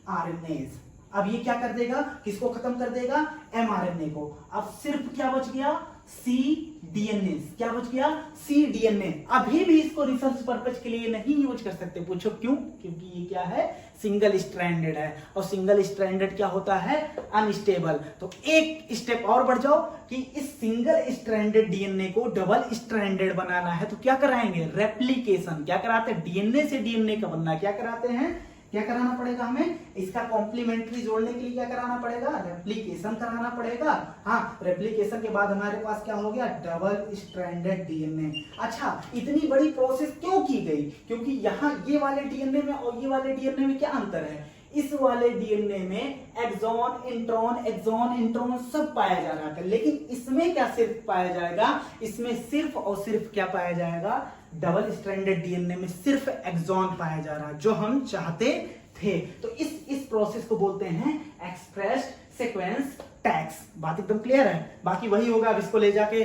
आरएनएज। अब ये क्या कर देगा, किसको खत्म कर देगा, एमआरएनए को। अब सिर्फ क्या बच गया, सी डीएनए। क्या बच गया, सी डीएनए। अभी भी इसको रिसर्च पर्पज के लिए नहीं यूज कर सकते। पूछो क्यों, क्योंकि ये क्या है, सिंगल स्ट्रैंडेड है, और सिंगल स्ट्रैंडेड क्या होता है, अनस्टेबल। तो एक स्टेप और बढ़ जाओ कि इस सिंगल स्ट्रैंडेड डीएनए को डबल स्ट्रैंडेड बनाना है तो क्या कराएंगे, रेप्लिकेशन। क्या कराते हैं, डीएनए से डीएनए का बनना, क्या कराते हैं, क्या कराना पड़ेगा हमें, इसका कॉम्प्लीमेंट्री जोड़ने के लिए क्या कराना पड़ेगा, रेप्लिकेशन कराना पड़ेगा। हाँ, रेप्लिकेशन के बाद हमारे पास क्या हो गया, डबल स्ट्रैंडेड डीएनए। अच्छा, इतनी बड़ी प्रोसेस क्यों की गई, क्योंकि यहाँ ये वाले डीएनए में और ये वाले डीएनए में क्या अंतर है, इस वाले डीएनए में एक्सॉन इंट्रॉन सब पाया जा रहा था, लेकिन इसमें क्या सिर्फ पाया जाएगा, इसमें सिर्फ और सिर्फ क्या पाया जाएगा, डबल स्ट्रैंडेड डीएनए में सिर्फ एक्सॉन पाया जा रहा है, जो हम चाहते थे। तो इस प्रोसेस को बोलते हैं एक्सप्रेस्ड सीक्वेंस टैग्स। बात एकदम क्लियर है। बाकी वही होगा, अब इसको ले जाके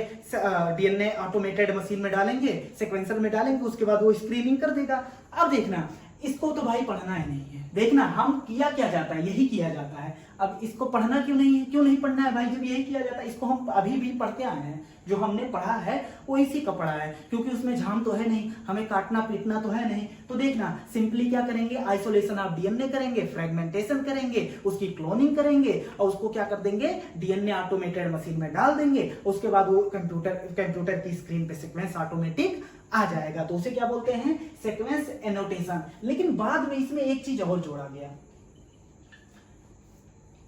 डीएनए ऑटोमेटेड मशीन में डालेंगे, सीक्वेंसर में डालेंगे, उसके बाद वो स्क्रीनिंग कर देगा। अब देखना, इसको तो भाई पढ़ना ही नहीं है। देखना, हम किया क्या जाता है, यही किया जाता है। अब इसको पढ़ना क्यों नहीं है, क्यों नहीं पढ़ना है भाई, जब यही किया जाता है। इसको हम अभी भी पढ़ते आए हैं, जो हमने पढ़ा है वो इसी का पढ़ा है, क्योंकि उसमें झाम तो है नहीं, हमें काटना पीटना तो है नहीं। तो देखना, सिंपली क्या करेंगे, आइसोलेशन ऑफ डीएनए करेंगे, फ्रेगमेंटेशन करेंगे, उसकी क्लोनिंग करेंगे, और उसको क्या कर देंगे, डीएनए ऑटोमेटेड मशीन में डाल देंगे। उसके बाद वो कंप्यूटर की स्क्रीन पे सीक्वेंस ऑटोमेटिक आ जाएगा। तो उसे क्या बोलते हैं, सीक्वेंस एनोटेशन। लेकिन बाद में इसमें एक चीज और जोड़ा गया।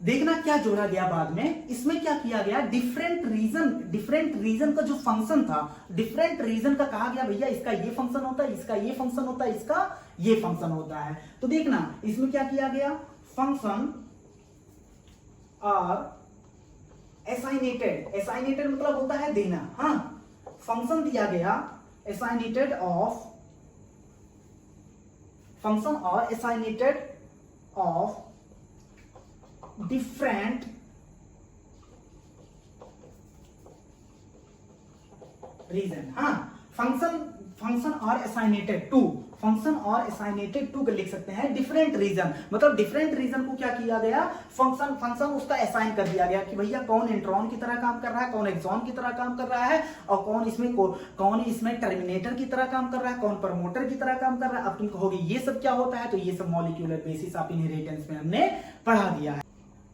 देखना क्या जोड़ा गया बाद में, इसमें क्या किया गया, डिफरेंट रीजन का जो फंक्शन था, डिफरेंट रीजन का कहा गया भैया इसका ये फंक्शन होता है, इसका ये फंक्शन होता है, इसका ये फंक्शन होता है। तो देखना, इसमें क्या किया गया, फंक्शन आर एसाइनेटेड मतलब होता है देना। हाँ, फंक्शन दिया गया एसाइनेटेड ऑफ different रीजन। हाँ, फंक्शन और असाइनेटेड टू, फंक्शन और असाइनेटेड टू का लिख सकते हैं डिफरेंट रीजन। मतलब डिफरेंट रीजन को क्या किया गया, फंक्शन उसका असाइन कर दिया गया कि भैया कौन इंट्रॉन की तरह काम कर रहा है, कौन एक्सॉन की तरह काम कर रहा है, और कौन इसमें टर्मिनेटर की तरह काम कर रहा है, कौन प्रमोटर की तरह काम कर रहा है। अब तुम कहोगे ये सब क्या होता है, तो ये सब मॉलिक्यूलर बेसिस ऑफ इनहेरिटेंस में हमने पढ़ा दिया है।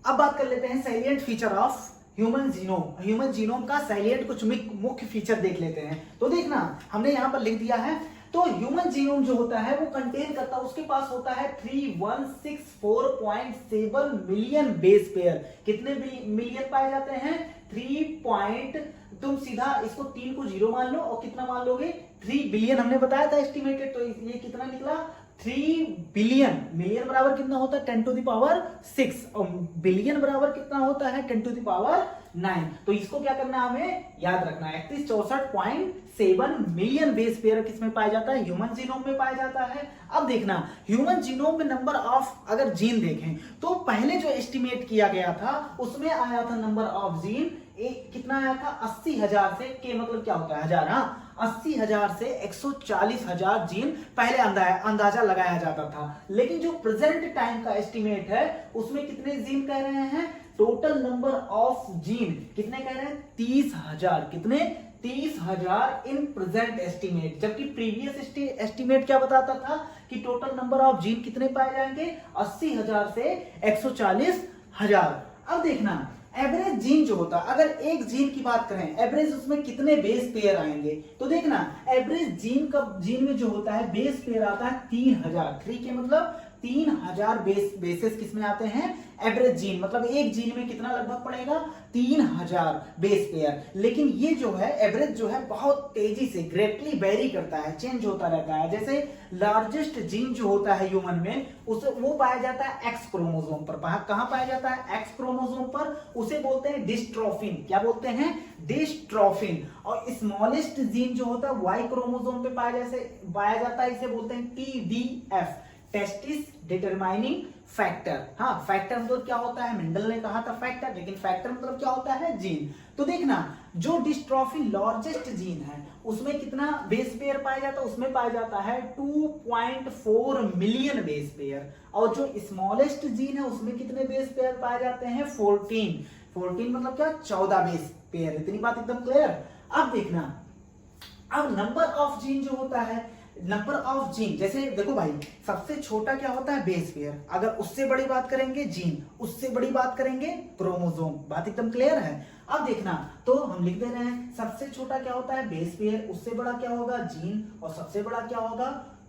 अब बात कर लेते हैं salient feature of human genome. Human genome का सैलिएंट कुछ मुख्य फीचर देख लेते हैं। तो देखना, हमने यहां पर लिख दिया है। तो ह्यूमन जीनोम जो होता है वो कंटेन करता है, उसके पास होता है 3164.7 मिलियन बेस पेयर। कितने मिलियन पाए जाते हैं, 3 तुम सीधा इसको 3 को 0 मान लो और कितना मान लोगे 3 बिलियन हमने बताया था एस्टिमेटेड, तो ये कितना निकला 3 बिलियन। मिलियन बराबर कितना होता है 10 टू द पावर 6 और बिलियन बराबर कितना होता है 10 टू द पावर 9। तो इसको क्या करना है हमें याद रखना है 3164.7 मिलियन बेस पेयर किसमें पाया जाता है ह्यूमन जीनोम में पाया जाता है। अब देखना ह्यूमन जीनोम में नंबर ऑफ अगर जीन देखें तो पहले जो एस्टिमेट किया गया था उसमें आया था नंबर ऑफ जीन कितना आया था 80,000 से, के मतलब क्या होता है हजार, हाँ 80,000 से 140,000 जीन पहले अंदाजा लगाया जाता था। लेकिन जो प्रेजेंट टाइम का एस्टिमेट है उसमें कितने जीन कह रहे हैं, टोटल नंबर ऑफ जीन कितने कह रहे हैं 30,000, कितने 30,000 इन प्रेजेंट एस्टिमेट। जबकि प्रीवियस एस्टिमेट क्या बताता था कि टोटल नंबर ऑफ जीन कितने पाए जाएंगे 80,000 से 140,000। अब देखना एवरेज जीन जो होता है, अगर एक जीन की बात करें एवरेज उसमें कितने बेस पेयर आएंगे, तो देखना एवरेज जीन में जो होता है बेस पेयर आता है 3000। 3 के मतलब 3000 बेसेस किसमें आते हैं एवरेज जीन, मतलब एक जीन में कितना लगभग पड़ेगा 3000 बेस पेयर। लेकिन ये जो है एवरेज जो है बहुत तेजी से ग्रेटली वेरी करता है, चेंज होता रहता है। जैसे लार्जेस्ट जीन जो होता है ह्यूमन में वो पाया जाता है एक्स क्रोमोसोम पर। कहां पाया जाता है एक्स क्रोमोसोम पर, उसे बोलते हैं डिस्ट्रोफिन। क्या बोलते हैं डिस्ट्रोफिन। और स्मॉलेस्ट जीन जो होता है वाई क्रोमोसोम पे पाया जाता है, इसे बोलते हैं TDF, टेस्टिस डिटरमाइनिंग फैक्टर। हाँ फैक्टर मतलब क्या होता है, मेंडल ने कहा था फैक्टर, लेकिन फैक्टर मतलब क्या होता है जीन। तो देखना जो डिस्ट्रोफिन लार्जेस्ट जीन है उसमें कितना बेस पेयर पाया जाता है, उसमें पाया जाता है 2.4 मिलियन बेस पेयर। और जो स्मॉलेस्ट जीन है उसमें कितने बेस पेयर पाए जाते हैं 14 मतलब क्या 14 बेस पेयर। इतनी बात एकदम क्लियर। अब देखना अब नंबर ऑफ जीन जो होता है, नंबर ऑफ जीन जैसे देखो भाई सबसे छोटा क्या होता है बेस पेयर, अगर उससे बड़ी बात करेंगे जीन, उससे बड़ी बात करेंगे क्रोमोसोम। बात एकदम क्लियर है। अब देखना तो हम लिख दे रहे हैं सबसे छोटा क्या होता है बेस पेयर, उससे बड़ा क्या होगा जीन, और सबसे बड़ा क्या होगा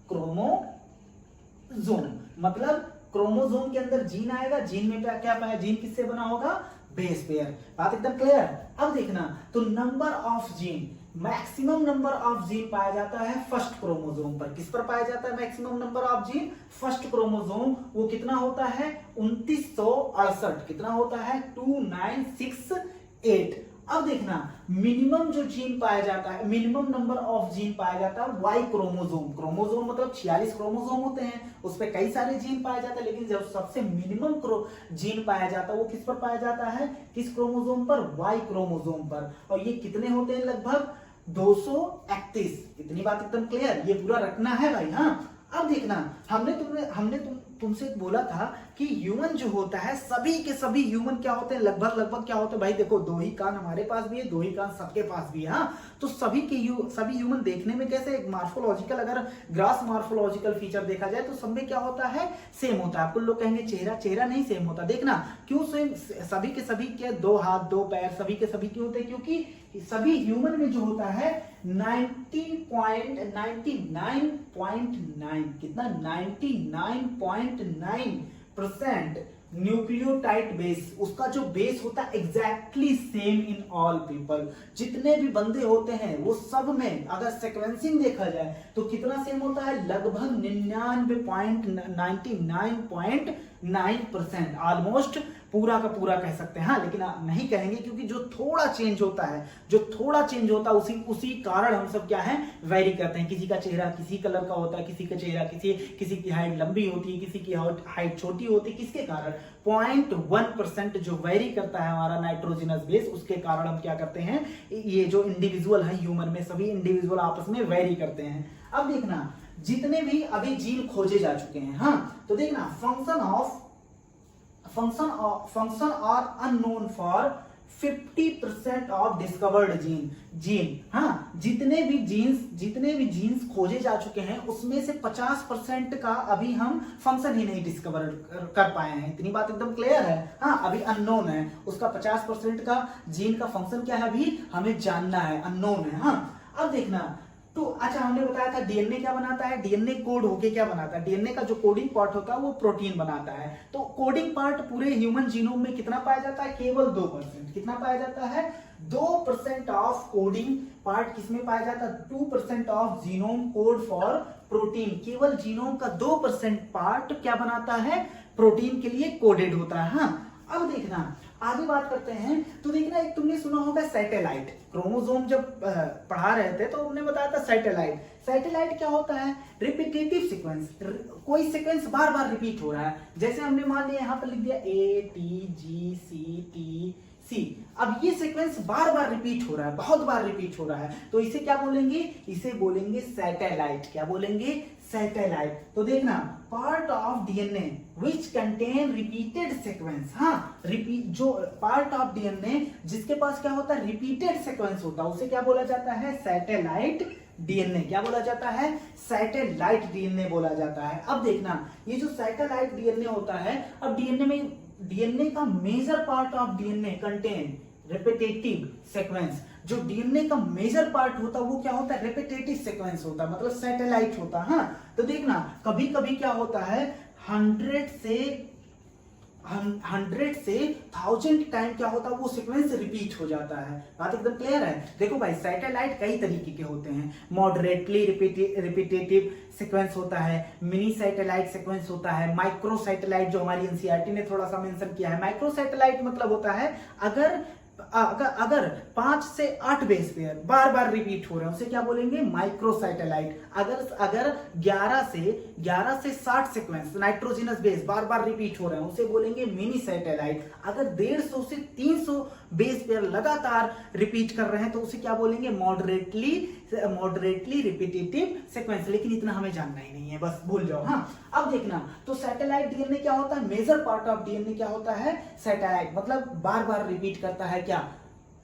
क्रोमोसोम। मतलब क्रोमोसोम के अंदर जीन आएगा, जीन में क्या पाया, जीन किससे बना होगा बेस पेयर। बात एकदम क्लियर। अब देखना तो number of gene, maximum number of gene पाया जाता है फर्स्ट क्रोमोसोम पर। किस पर पाया जाता है maximum number of gene, first chromosome. वो कितना होता है 2968, कितना होता है 2968। अब देखना मिनिमम जो जीन पाया जाता है, मिनिमम नंबर ऑफ जीन पाया जाता है वाई क्रोमोसोम। क्रोमोसोम मतलब 46 क्रोमोसोम होते हैं, उस पर कई सारे जीन पाया जाता है, लेकिन जब सबसे मिनिमम जीन पाया जाता है वो किस पर पाया जाता है, किस क्रोमोसोम पर, वाई क्रोमोसोम पर। और ये कितने होते हैं लगभग 231। इतनी बात एकदम क्लियर, ये पूरा रखना है भाई। हाँ अब देखना हमने तुमसे बोला था कि ह्यूमन जो होता है सभी के सभी ह्यूमन क्या होते हैं लगभग क्या होते हैं भाई। देखो 2 ही कान हमारे पास भी है, 2 ही कान सबके पास भी है। हाँ तो सभी ह्यूमन देखने में कैसे एक मार्फोलॉजिकल, अगर ग्रास मार्फोलॉजिकल फीचर देखा जाए तो सब में क्या होता है सेम होता है। कुछ लोग कहेंगे चेहरा नहीं सेम होता। देखना क्यों सेम, सभी के सभी के 2 हाथ 2 पैर सभी के सभी क्यों होते हैं, क्योंकि सभी ह्यूमन में जो होता है 99.9 कितना 99.9% न्यूक्लियोटाइड बेस, उसका जो बेस होता है exactly same in all people. जितने भी बंदे होते हैं वो सब में अगर सीक्वेंसिंग देखा जाए तो कितना सेम होता है लगभग 99.99.9%, ऑलमोस्ट पूरा का पूरा कह सकते हैं। हाँ लेकिन नहीं कहेंगे क्योंकि जो थोड़ा चेंज होता है उसी कारण हम सब क्या है वेरी करते हैं। किसी का चेहरा किसी कलर का होता है, किसी का चेहरा किसी की हाइट लंबी होती है, किसी की हाइट छोटी होती है। किसके कारण 0.1% जो वेरी करता है हमारा नाइट्रोजनस बेस, उसके कारण हम क्या करते हैं, ये जो इंडिविजुअल है ह्यूमन में सभी इंडिविजुअल आपस में वेरी करते हैं। अब देखना जितने भी अभी जीन खोजे जा चुके हैं, हाँ तो देखना function are unknown for 50% of discovered gene. हाँ जितने भी जीन्स खोजे जा चुके हैं उसमें से 50% का अभी हम फंक्शन ही नहीं डिस्कवर कर पाए हैं। इतनी बात एकदम क्लियर है। हाँ अभी अननोन है, उसका 50% का जीन का फंक्शन क्या है अभी हमें जानना है, अननोन है। हाँ अब देखना तो अच्छा हमने बताया था डीएनए क्या बनाता है, डीएनए कोड होके क्या बनाता है, डीएनए का जो कोडिंग पार्ट होता है वो प्रोटीन बनाता है। तो कोडिंग पार्ट पूरे ह्यूमन जीनोम में कितना पाया जाता है, केवल 2%। कितना पाया जाता है, 2% ऑफ कोडिंग पार्ट किसमें पाया जाता है, 2% of genome code for protein. केवल जीनोम का 2% पार्ट क्या बनाता है, प्रोटीन के लिए कोडेड होता है। हाँ अब देखना आगे बात करते हैं। तो देखना एक तुमने सुना होगा सैटेलाइट, क्रोमोसोम जब पढ़ा रहे थे तो हमने बताया था सैटेलाइट। सैटेलाइट क्या होता है, रिपीटेटिव सीक्वेंस, कोई सीक्वेंस बार बार रिपीट हो रहा है। जैसे हमने मान लिया यहाँ पर लिख दिया ATGCTC, अब ये सीक्वेंस बार बार रिपीट हो रहा है, बहुत बार रिपीट हो रहा है, तो इसे क्या बोलेंगे, इसे बोलेंगे सैटेलाइट। क्या बोलेंगे, सैटेलाइट। तो देखना part of DNA which contain repeated sequence, हाँ रिपीट, जो पार्ट ऑफ डीएनए जिसके पास क्या होता है, रिपीटेड सीक्वेंस होता है, उसे क्या बोला जाता है, सैटेलाइट डीएनए। क्या बोला जाता है, सैटेलाइट डीएनए बोला जाता है। अब देखना ये जो सैटेलाइट डीएनए होता है, अब डीएनए में, डीएनए का major part of DNA contain repetitive sequence. जो डीएनए का मेजर पार्ट होता है वो क्या होता है, रिपीटेटिव सीक्वेंस होता है, मतलब सैटेलाइट होता है। हाँ तो देखना कभी कभी क्या होता है, 100 से 1000 टाइम क्या होता है, वो सीक्वेंस रिपीट हो जाता है। बात एकदम क्लियर है। देखो भाई सैटेलाइट कई तरीके के होते हैं, मॉडरेटली रिपीटेटिव सीक्वेंस होता है, मिनी सैटेलाइट सीक्वेंस होता है, माइक्रो सैटेलाइट जो हमारी एनसीईआरटी ने थोड़ा सा मेंशन किया है। माइक्रो सैटेलाइट मतलब होता है अगर 5 से 8 बेस पेयर बार बार रिपीट हो रहे हैं उसे क्या बोलेंगे, माइक्रो सैटेलाइट। अगर 11 से 60 सीक्वेंस नाइट्रोजनस बेस बार बार रिपीट हो रहे हैं उसे बोलेंगे मिनी सैटेलाइट। अगर 150 से 300 बेस पेयर लगातार रिपीट कर रहे हैं तो उसे क्या बोलेंगे, मॉडरेटली रिपीटेटिव सीक्वेंस। लेकिन इतना हमें जानना ही नहीं है, बस भूल जाओ। हाँ अब देखना तो सैटेलाइट डीएनए क्या होता है, मेजर पार्ट ऑफ डीएनए क्या होता है, सैटेलाइट, मतलब बार बार रिपीट करता है। क्या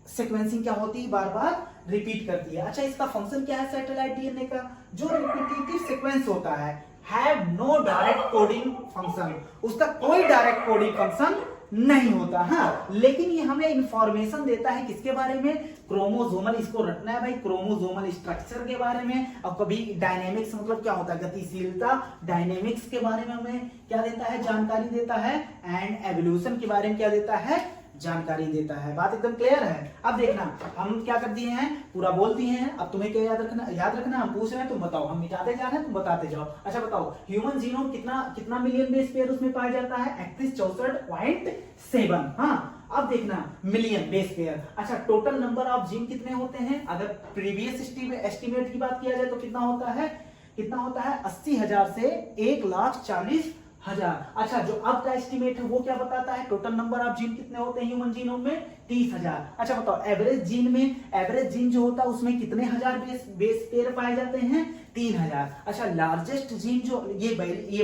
सीक्वेंसिंग क्या होती है, बार बार रिपीट करती है। अच्छा इसका फंक्शन क्या है सैटेलाइट डीएनए का, जो रिपीटेटिव सीक्वेंस होता है have no direct coding function, उसका कोई डायरेक्ट कोडिंग फंक्शन नहीं होता। हाँ लेकिन ये हमें इंफॉर्मेशन देता है किसके बारे में, क्रोमोसोमल, इसको रखना है भाई, क्रोमोसोमल स्ट्रक्चर के बारे में। और कभी डायनेमिक्स मतलब क्या होता है, गतिशीलता, डायनेमिक्स के बारे में हमें क्या देता है, जानकारी देता है। एंड एवोल्यूशन के बारे में क्या देता है, जानकारी देता है। बात एकदम क्लियर है। अब देखना हम क्या कर दिए हैं, पूरा बोल दिए हैं। अब तुम्हें क्या याद रखना हम पूछ रहे हैं, तुम बताओ, हम मिटाते जा रहे हैं, तुम बताते जाओ। अच्छा बताओ ह्यूमन जीनोम कितना मिलियन बेस पेयर उसमें पाया जाता है, 3164.7। हाँ अब देखना मिलियन बेस पेयर। अच्छा टोटल नंबर ऑफ जीन कितने होते हैं, अगर प्रीवियस एस्टिमेट की बात किया जाए तो कितना होता है, 80,000 से 1,40,000। अच्छा जो अब का एस्टिमेट है वो क्या बताता है, टोटल नंबर ऑफ जीन कितने होते हैं ह्यूमन जीनोम में, 30,000। अच्छा बताओ एवरेज जीन जो होता है उसमें कितने हजार बेस पेयर पाए जाते हैं, 3,000। अच्छा लार्जेस्ट जीन जो ये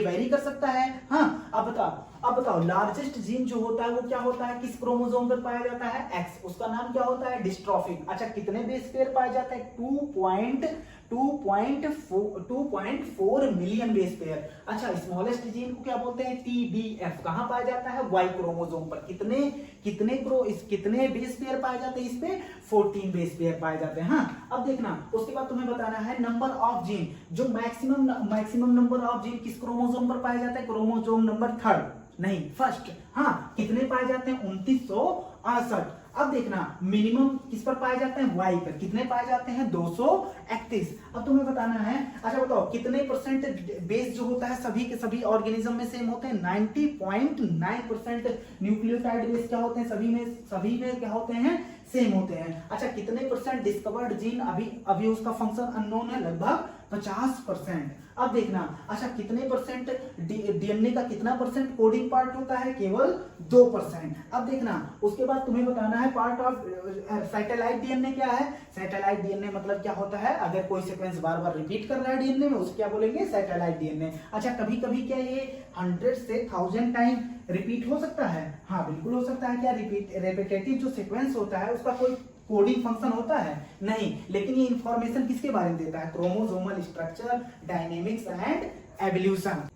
वेरी कर सकता है। हाँ अब बताओ लार्जेस्ट जीन जो होता है वो क्या होता है, किस क्रोमोसोम पर पाया जाता है, एक्स, उसका नाम क्या होता है, डिस्ट्रोफिन। अच्छा कितने बेस पेयर पाए जाते हैं, 2.4 मिलियन बेस पेयर। अच्छा स्मॉलेस्ट जीन को क्या बोलते हैं, TBF, कहां पाया जाता है, वाई क्रोमोसोम पर। कितने बेस पेयर पाए जाते हैं, इस पे 14 बेस पेयर पाए जाते हैं। हाँ अब देखना उसके बाद तुम्हें बताना है नंबर ऑफ जीन, जो मैक्सिमम नंबर ऑफ जीन किस क्रोमोसोम पर पाया जाता है, क्रोमोसोम नंबर 3 नहीं फर्स्ट। हाँ कितने पाए जाते हैं, 2968। अब देखना मिनिमम किस पर पाए जाते हैं, वाई पर। कितने पाए जाते हैं, 231। अब तुम्हें बताना है, अच्छा बताओ कितने परसेंट बेस जो होता है सभी के सभी ऑर्गेनिज्म में सेम होते हैं, 90.9% न्यूक्लियोटाइड बेस क्या होते हैं, सभी में क्या होते हैं, सेम होते हैं। अच्छा कितने परसेंट डिस्कवर्ड जीन अभी उसका फंक्शन अननोन है, लगभग 50%। अब देखना अच्छा कितने परसेंट डीएनए का कितना परसेंट कोडिंग पार्ट होता है, केवल 2%। अब देखना उसके बाद तुम्हें बताना है पार्ट ऑफ सैटेलाइट डीएनए क्या है। सैटेलाइट डीएनए मतलब क्या होता है, अगर कोई सीक्वेंस बार बार रिपीट कर रहा है डीएनए में उसे क्या बोलेंगे, सैटेलाइट डीएनए। अच्छा कभी कभी क्या ये 100 से 1000 टाइम रिपीट हो सकता है, हाँ बिल्कुल हो सकता है। क्या रिपीटेटिव जो सीक्वेंस होता है उसका कोई कोडिंग फंक्शन होता है, नहीं। लेकिन ये इंफॉर्मेशन किसके बारे में देता है, chromosomal structure, dynamics and evolution.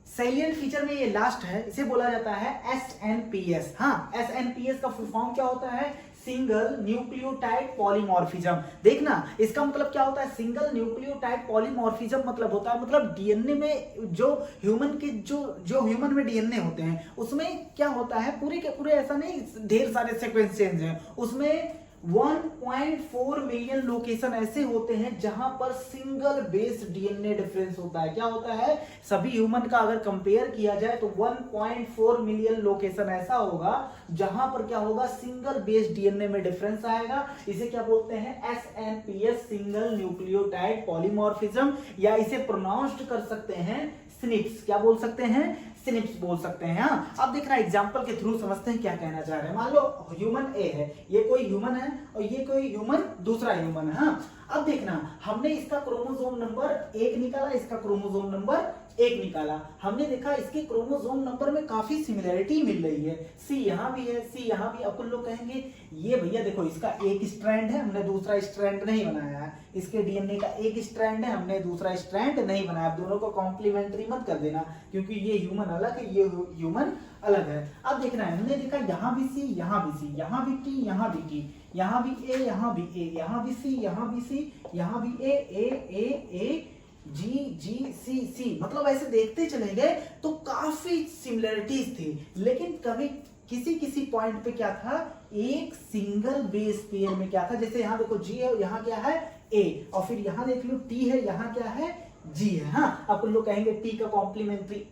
Salient feature में ये लास्ट है, इसे बोला जाता है SNPS। हाँ SNPS का फुल फॉर्म क्या होता है, सिंगल न्यूक्लियोटाइड पॉलीमॉर्फिज्म। देखना इसका मतलब क्या होता है, सिंगल न्यूक्लियोटाइड पॉलीमॉर्फिज्म मतलब होता है, मतलब डीएनए में जो ह्यूमन के जो ह्यूमन में डीएनए होते हैं उसमें क्या होता है, पूरे के पूरे ऐसा नहीं ढेर सारे सीक्वेंस चेंज हैं, उसमें 1.4 मिलियन लोकेशन ऐसे होते हैं जहां पर सिंगल बेस डीएनए डिफरेंस होता है। क्या होता है, सभी ह्यूमन का अगर कंपेयर किया जाए तो 1.4 मिलियन लोकेशन ऐसा होगा जहां पर क्या होगा, सिंगल बेस डीएनए में डिफरेंस आएगा। इसे क्या बोलते हैं, एसएनपीएस, सिंगल न्यूक्लियोटाइड पॉलीमॉर्फिज्म, या इसे प्रोनाउंस्ड कर सकते हैं स्निप्स। क्या बोल सकते हैं, स्निप्स बोल सकते हैं। हाँ, अब देखना एग्जांपल के थ्रू समझते हैं क्या कहना चाह रहे हैं। मान लो ह्यूमन ए है, ये कोई ह्यूमन है और ये कोई ह्यूमन दूसरा ह्यूमन है। हाँ, अब देखना हमने इसका क्रोमोसोम नंबर 1 निकाला, इसका क्रोमोसोम नंबर 1 निकाला। हमने देखा इसके क्रोमोसोम नंबर में काफी सिमिलरिटी मिल रही है, सी यहां भी है, सी यहां भी। अब कुछ लोग कहेंगे ये भैया देखो इसका एक स्ट्रैंड है, हमने दूसरा स्ट्रैंड नहीं बनाया है, इसके डीएनए का एक स्ट्रैंड है, हमने दूसरा स्ट्रैंड नहीं बनाया। दोनों को कॉम्प्लीमेंट्री मत कर देना, क्योंकि ये ह्यूमन अलग है, ये ह्यूमन अलग है। अब देखना है, हमने देखा यहाँ भी सी, यहाँ भी सी, यहाँ भी टी, यहाँ भी टी, यहाँ भी ए, यहाँ भी ए, यहाँ भी सी, यहाँ भी सी, यहाँ भी ए, जी जी सी सी, मतलब ऐसे देखते चले गए तो काफी सिमिलरिटीज थी। लेकिन कभी किसी किसी पॉइंट पे क्या था, एक सिंगल बेस पेयर में क्या था, जैसे यहाँ देखो जी है, यहाँ क्या है ए, और फिर यहाँ देख लो टी है, यहाँ क्या है जी है। हाँ, अब लोग कहेंगे टी का कॉम्प्लीमेंट्री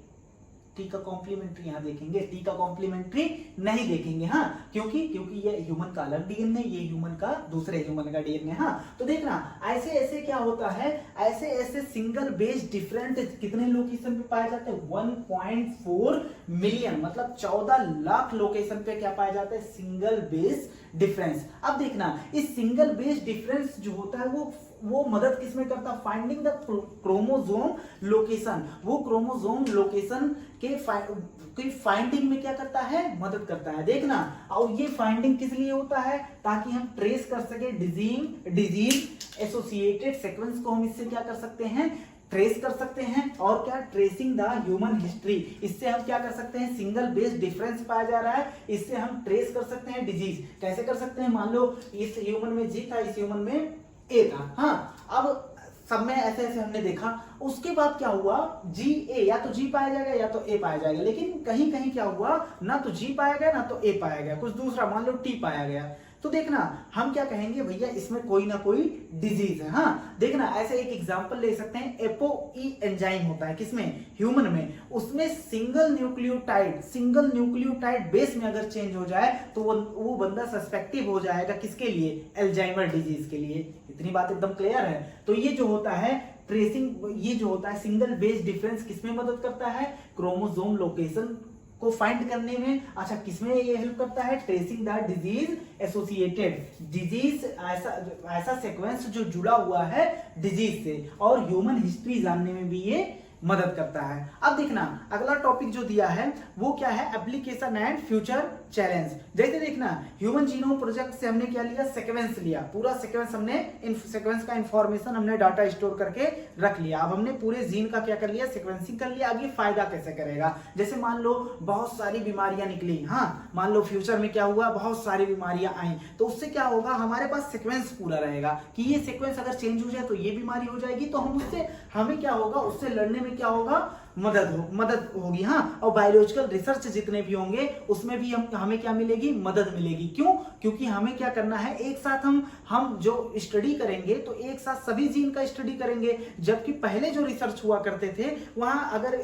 यहाँ देखेंगे, टी का कॉम्प्लीमेंट्री नहीं देखेंगे। हाँ, क्योंकि ये ह्यूमन का अलग डीएनए, ये ह्यूमन का दूसरे ह्यूमन का डीएनए। हाँ, तो देखना ऐसे ऐसे क्या होता है, ऐसे ऐसे सिंगल बेस डिफरेंट कितने लोकेशन पे पाए जाते हैं, 1.4 मिलियन, मतलब 14 लाख लोकेशन पे क्या पाया जाता है, सिंगल बेस डिफरेंस। अब देखना इस सिंगल बेस डिफरेंस जो होता है वो मदद किसमें करता है, फाइंडिंग द क्रोमोसोम लोकेशन। वो क्रोमोसोम लोकेशन के फाइंडिंग में क्या करता है, मदद करता है। देखना, और ये फाइंडिंग किस लिए होता है, ताकि हम ट्रेस कर सके डिजीज एसोसिएटेड सीक्वेंस को हम इससे क्या कर सकते हैं, ट्रेस कर सकते हैं। और क्या, ट्रेसिंग द ह्यूमन हिस्ट्री, इससे हम क्या कर सकते हैं, सिंगल बेस डिफरेंस पाया जा रहा है, इससे हम ट्रेस कर सकते हैं डिजीज। कैसे कर सकते हैं, मान लो इस ह्यूमन में जी था, इस ह्यूमन में ए था। हाँ, अब सब में ऐसे ऐसे हमने देखा, उसके बाद क्या हुआ, जी ए, या तो जी पाया जाएगा या तो ए पाया जाएगा, लेकिन कहीं कहीं क्या हुआ, ना तो जी पाया गया ना तो ए पाया गया, कुछ दूसरा मान लो टी पाया गया। तो देखना हम क्या कहेंगे, भैया इसमें कोई ना कोई डिजीज है। हाँ, देखना ऐसे एक एग्जांपल ले सकते हैं, एपोई एंजाइम होता है किसमें, ह्यूमन में, उसमें सिंगल न्यूक्लियोटाइड बेस में अगर चेंज हो जाए तो वो बंदा सस्पेक्टिव हो जाएगा किसके लिए, एल्जाइमर डिजीज के लिए। इतनी बात एकदम क्लियर है। तो ये जो होता है ट्रेसिंग, ये जो होता है सिंगल बेस डिफरेंस किसमें मदद करता है, क्रोमोसोम लोकेशन को फाइंड करने में। अच्छा, किसमें ये हेल्प करता है, tracing the disease associated, disease ऐसा सीक्वेंस जो जुड़ा हुआ है डिजीज से, और ह्यूमन हिस्ट्री जानने में भी ये मदद करता है। अब देखना अगला टॉपिक जो दिया है वो क्या है, एप्लीकेशन एंड फ्यूचर चैलेंज। जैसे देखना ह्यूमन जीनोम प्रोजेक्ट से हमने क्या लिया, सीक्वेंस लिया, पूरा सीक्वेंस हमने सीक्वेंस का इंफॉर्मेशन हमने डाटा स्टोर करके रख लिया। अब हमने पूरे जीन का क्या कर लिया, सीक्वेंसिंग कर लिया। अब ये फायदा कैसे करेगा, जैसे मान लो बहुत सारी बीमारियां निकली, हाँ मान लो फ्यूचर में क्या हुआ, बहुत सारी बीमारियां आई, तो उससे क्या होगा, हमारे पास सीक्वेंस पूरा रहेगा कि ये सीक्वेंस अगर चेंज हो जाए तो ये बीमारी हो जाएगी, तो हम उससे हमें क्या होगा, उससे लड़ने में क्या होगा, मदद होगी। हाँ, और बायोलॉजिकल रिसर्च जितने भी होंगे उसमें भी हमें क्या मिलेगी, मदद मिलेगी। क्यों, क्योंकि हमें क्या करना है, एक साथ हम जो स्टडी करेंगे तो एक साथ सभी जीन का स्टडी करेंगे। जबकि पहले जो रिसर्च हुआ करते थे वहां अगर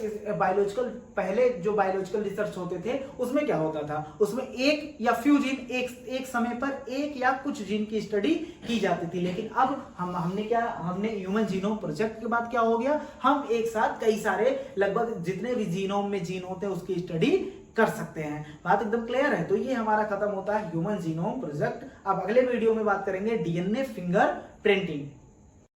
पहले जो बायोलॉजिकल रिसर्च होते थे उसमें क्या होता था, उसमें एक या फ्यू जीन एक समय पर एक या कुछ जीन की स्टडी की जाती थी। लेकिन अब हमने ह्यूमन जीनोम प्रोजेक्ट के बाद क्या हो गया, हम एक साथ कई सारे लगभग जितने भी जीनोम में जीन होते हैं उसकी स्टडी कर सकते हैं। बात एकदम क्लियर है। तो ये हमारा खत्म होता है ह्यूमन जीनोम प्रोजेक्ट। अब अगले वीडियो में बात करेंगे डीएनए फिंगर प्रिंटिंग।